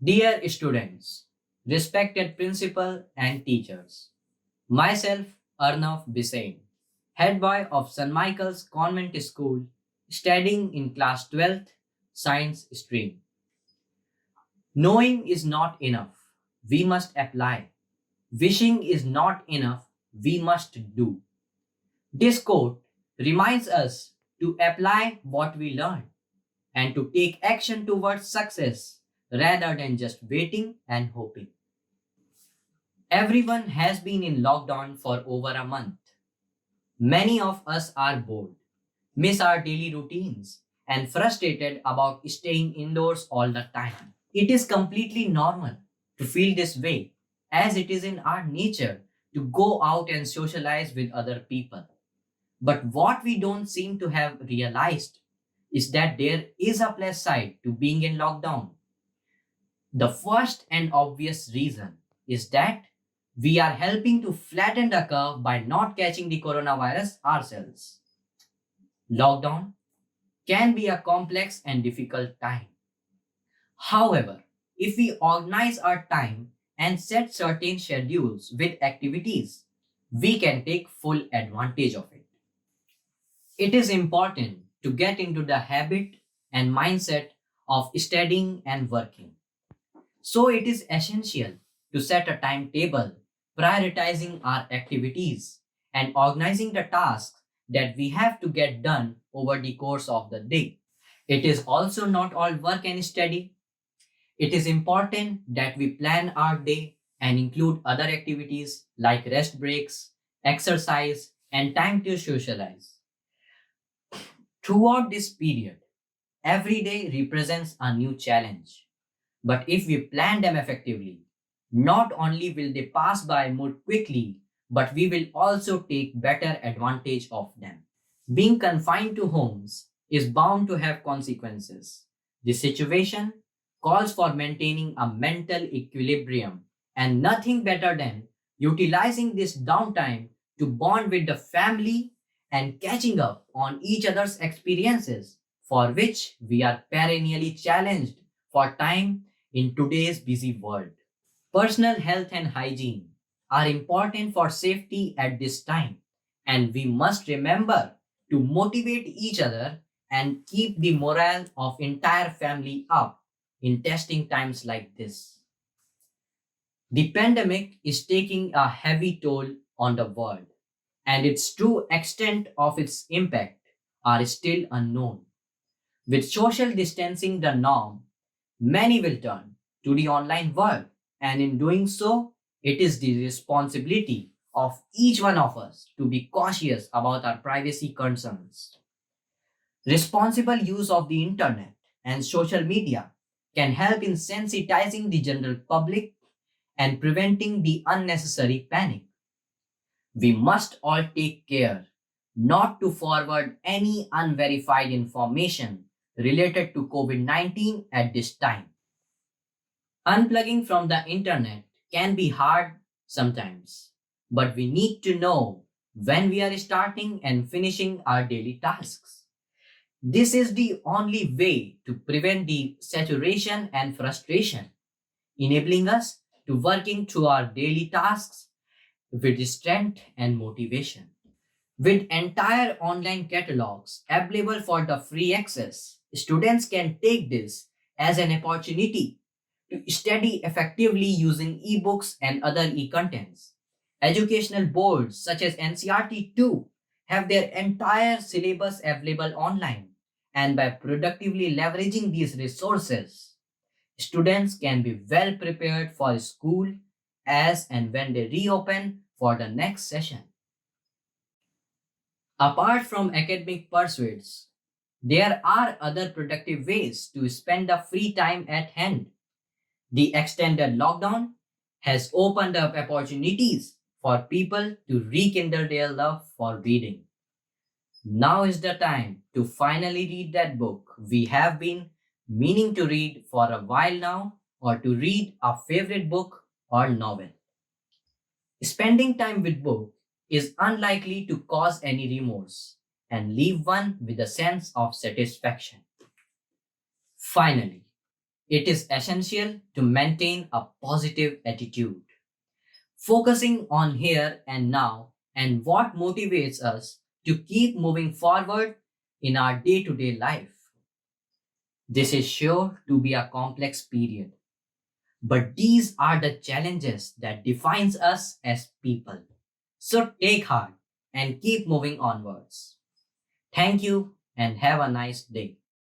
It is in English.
Dear students, respected principal and teachers, myself Arnav Bisain, head boy of St. Michael's Convent School, studying in class 12th science stream. Knowing is not enough. We must apply. Wishing is not enough. We must do. This quote reminds us to apply what we learn and to take action towards success rather than just waiting and hoping. Everyone has been in lockdown for over a month. Many of us are bored, miss our daily routines, and frustrated about staying indoors all the time. It is completely normal to feel this way, as it is in our nature to go out and socialize with other people. But what we don't seem to have realized is that there is a plus side to being in lockdown. The first and obvious reason is that we are helping to flatten the curve by not catching the coronavirus ourselves. Lockdown can be a complex and difficult time. However, if we organize our time and set certain schedules with activities, we can take full advantage of it. It is important to get into the habit and mindset of studying and working. So, it is essential to set a timetable, prioritizing our activities, and organizing the tasks that we have to get done over the course of the day. It is also not all work and study. It is important that we plan our day and include other activities like rest breaks, exercise, and time to socialize. Throughout this period, every day represents a new challenge. But if we plan them effectively, not only will they pass by more quickly, but we will also take better advantage of them. Being confined to homes is bound to have consequences. The situation calls for maintaining a mental equilibrium, and nothing better than utilizing this downtime to bond with the family and catching up on each other's experiences, for which we are perennially challenged for time in today's busy world. Personal health and hygiene are important for safety at this time, and we must remember to motivate each other and keep the morale of entire family up in testing times like this. The pandemic is taking a heavy toll on the world, and its true extent of its impact are still unknown. With social distancing the norm, many will turn to the online world, and in doing so, it is the responsibility of each one of us to be cautious about our privacy concerns. Responsible use of the internet and social media can help in sensitizing the general public and preventing the unnecessary panic. We must all take care not to forward any unverified information related to COVID 19 at this time. Unplugging from the internet can be hard sometimes, but we need to know when we are starting and finishing our daily tasks. This is the only way to prevent the saturation and frustration, enabling us to working through our daily tasks with strength and motivation. With entire online catalogs available for the free access, students can take this as an opportunity to study effectively using ebooks and other e-contents. Educational boards such as NCRT too have their entire syllabus available online, and by productively leveraging these resources, students can be well prepared for school as and when they reopen for the next session. Apart from academic pursuits, there are other productive ways to spend the free time at hand. The extended lockdown has opened up opportunities for people to rekindle their love for reading. Now is the time to finally read that book we have been meaning to read for a while now, or to read a favorite book or novel. Spending time with book is unlikely to cause any remorse and leave one with a sense of satisfaction. Finally, It is essential to maintain a positive attitude, focusing on here and now and what motivates us to keep moving forward in our day to day life. This is sure to be a complex period, but these are the challenges that defines us as people. So take heart and keep moving onwards. Thank you and have a nice day.